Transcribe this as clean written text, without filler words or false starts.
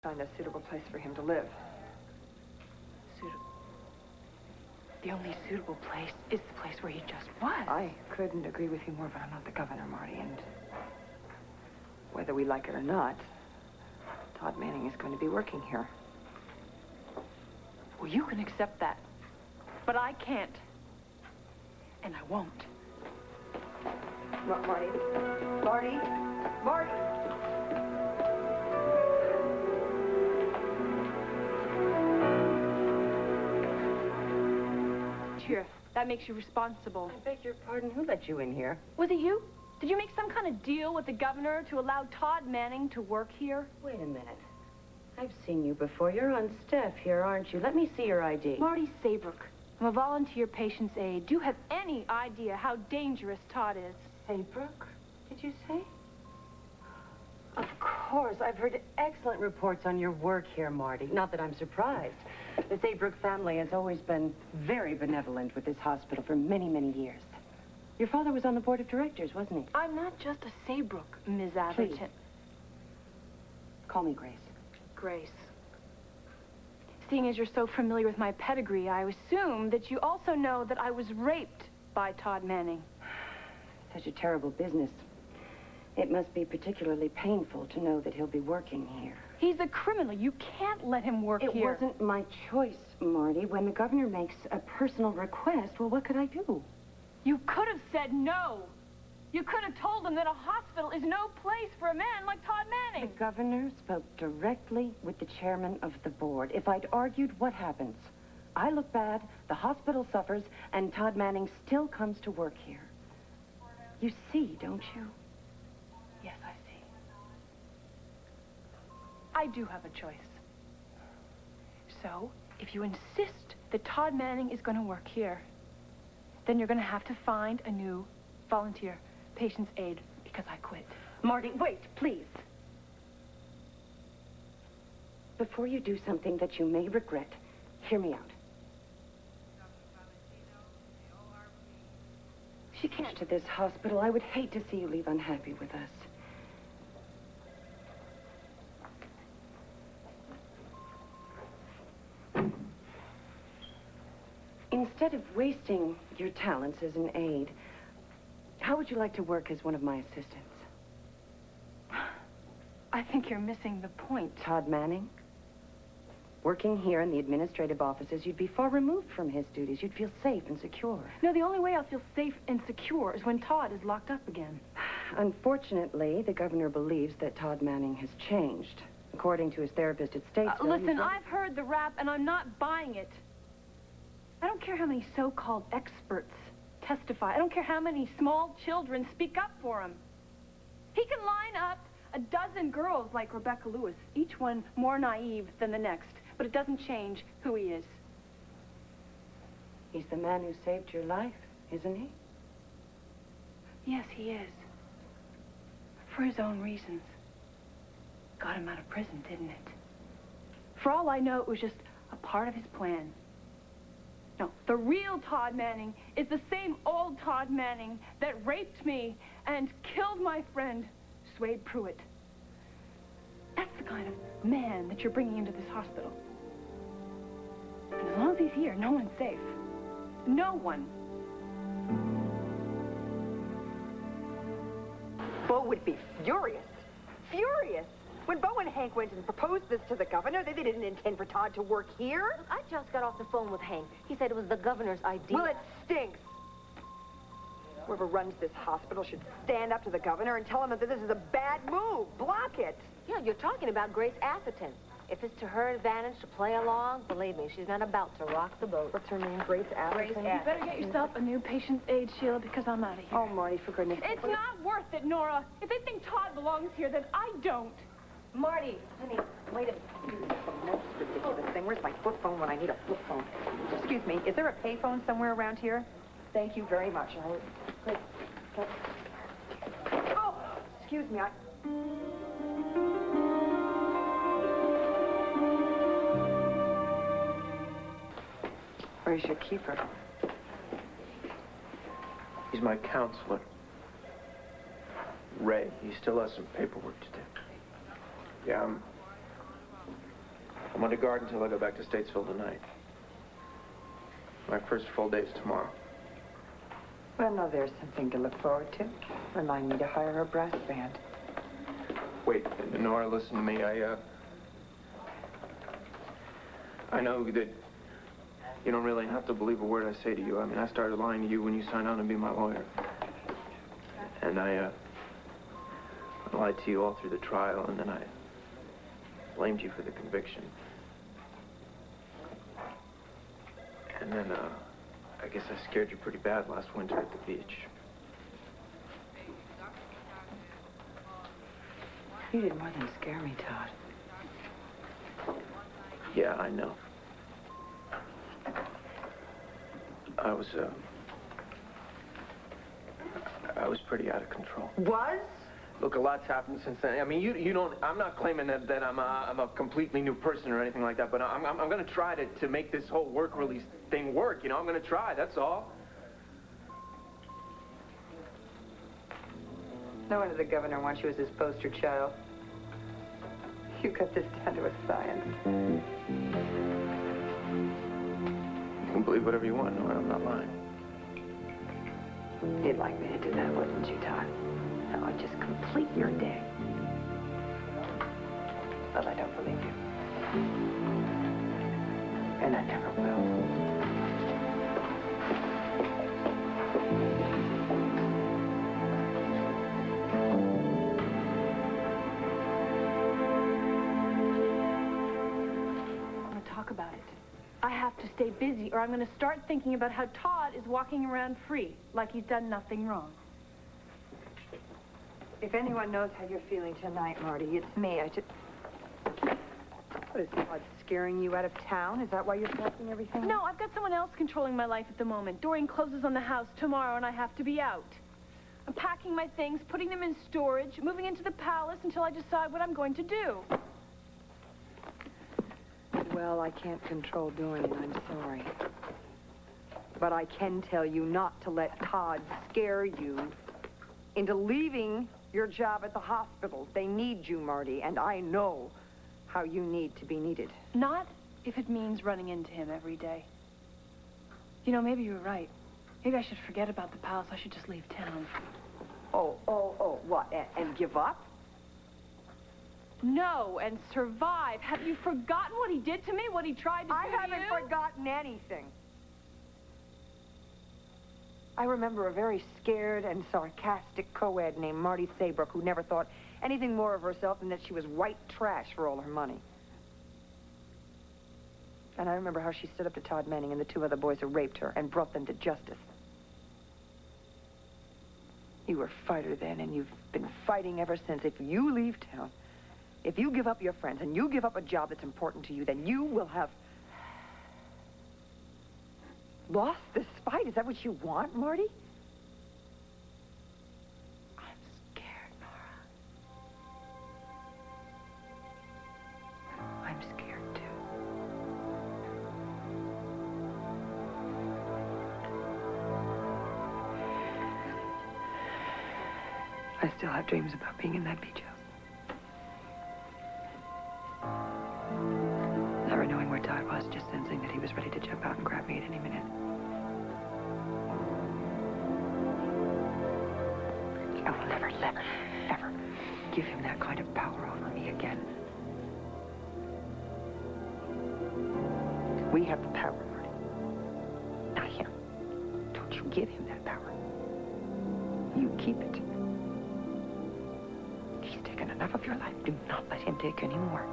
Find a suitable place for him to live. The only suitable place is the place where he just was. I couldn't agree with you more, but I'm not the governor, Marty, and whether we like it or not, Todd Manning is going to be working here. Well, you can accept that, but I can't, and I won't. Marty. Marty. Marty. Here, that makes you responsible. I beg your pardon, who let you in here? Was it you? Did you make some kind of deal with the governor to allow Todd Manning to work here? Wait a minute. I've seen you before. You're on staff here, aren't you? Let me see your ID. Marty Saybrook. I'm a volunteer patient's aide. Do you have any idea how dangerous Todd is? Saybrook, did you say? Of course. I've heard excellent reports on your work here, Marty. Not that I'm surprised. The Saybrook family has always been very benevolent with this hospital for many, many years. Your father was on the board of directors, wasn't he? I'm not just a Saybrook, Ms. Atherton. Please. Call me Grace. Grace. Seeing as you're so familiar with my pedigree, I assume that you also know that I was raped by Todd Manning. Such a terrible business. It must be particularly painful to know that he'll be working here. He's a criminal. You can't let him work here. It wasn't my choice, Marty. When the governor makes a personal request, well, what could I do? You could have said no. You could have told him that a hospital is no place for a man like Todd Manning. The governor spoke directly with the chairman of the board. If I'd argued, what happens? I look bad, the hospital suffers, and Todd Manning still comes to work here. You see, don't you? Yes, I see. I do have a choice. So, if you insist that Todd Manning is going to work here, then you're going to have to find a new volunteer patient's aide because I quit. Marty, wait, please. Before you do something that you may regret, hear me out. She can't to this hospital. I would hate to see you leave unhappy with us. Instead of wasting your talents as an aide, how would you like to work as one of my assistants? I think you're missing the point. Todd Manning? Working here in the administrative offices, you'd be far removed from his duties. You'd feel safe and secure. No, the only way I'll feel safe and secure is when Todd is locked up again. Unfortunately, the governor believes that Todd Manning has changed. According to his therapist at Statesville... Listen, I've heard the rap, and I'm not buying it. I don't care how many so-called experts testify. I don't care how many small children speak up for him. He can line up a dozen girls like Rebecca Lewis, each one more naive than the next, but it doesn't change who he is. He's the man who saved your life, isn't he? Yes, he is. For his own reasons. Got him out of prison, didn't it? For all I know, it was just a part of his plan. No, the real Todd Manning is the same old Todd Manning that raped me and killed my friend, Swade Pruitt. That's the kind of man that you're bringing into this hospital. And as long as he's here, no one's safe. No one. Bo would be furious. Furious. When Bo and Hank went and proposed this to the governor, they didn't intend for Todd to work here. I just got off the phone with Hank. He said it was the governor's idea. Well, it stinks. Whoever runs this hospital should stand up to the governor and tell him that this is a bad move. Block it. Yeah, you're talking about Grace Atherton. If it's to her advantage to play along, believe me, she's not about to rock the boat. What's her name? Grace Atherton? You better get yourself a new patient's aide, Sheila, because I'm out of here. Oh, Marty, for goodness sake. It's not worth it, Nora. If they think Todd belongs here, then I don't. Marty, honey, wait a minute. That's a ridiculous thing. Where's my flip phone when I need a flip phone? Excuse me, is there a pay phone somewhere around here? Thank you very much. Oh, excuse me, Where's your keeper? He's my counselor. Ray, he still has some paperwork to do. Yeah, I'm under guard until I go back to Statesville tonight. My first full day is tomorrow. Well, now there's something to look forward to. Remind me to hire a brass band. Wait, Nora, listen to me. I know that you don't really have to believe a word I say to you. I mean, I started lying to you when you signed on to be my lawyer. And I lied to you all through the trial, and then I blamed you for the conviction. And then, I guess I scared you pretty bad last winter at the beach. You did more than scare me, Todd. Yeah, I know. I was pretty out of control. Was? Look, a lot's happened since then. I mean, you don't. I'm not claiming that I'm a completely new person or anything like that. But I'm going to try to make this whole work release thing work. You know, I'm going to try. That's all. No wonder the governor wants you as his poster child. You cut this down to a science. You can believe whatever you want, Nora. I'm not lying. You'd like me to do that, wouldn't you, Todd? That would just complete your day. But I don't believe you. And I never will. About it. I have to stay busy or I'm going to start thinking about how Todd is walking around free, like he's done nothing wrong. If anyone knows how you're feeling tonight, Marty, it's me. What is Todd scaring you out of town? Is that why you're packing everything? No, I've got someone else controlling my life at the moment. Doreen closes on the house tomorrow and I have to be out. I'm packing my things, putting them in storage, moving into the palace until I decide what I'm going to do. Well, I can't control Doreen, I'm sorry. But I can tell you not to let Todd scare you into leaving your job at the hospital. They need you, Marty, and I know how you need to be needed. Not if it means running into him every day. You know, maybe you're right. Maybe I should forget about the palace. I should just leave town. Oh, what, and give up? No, and survive. Have you forgotten what he did to me? What he tried to do to you? I haven't forgotten anything. I remember a very scared and sarcastic co-ed named Marty Saybrook who never thought anything more of herself than that she was white trash for all her money. And I remember how she stood up to Todd Manning and the two other boys who raped her and brought them to justice. You were a fighter then, and you've been fighting ever since. If you leave town, if you give up your friends and you give up a job that's important to you, then you will have lost this fight. Is that what you want, Marty? I'm scared, Nora. I'm scared, too. I still have dreams about being in that beach house. Never knowing where Todd was, just sensing that he was ready to jump out and grab me at any minute. I will never, ever give him that kind of power over me again. We have the power, Marty. Not him. Don't you give him that power. You keep it. He's taken enough of your life. Do not let him take any more.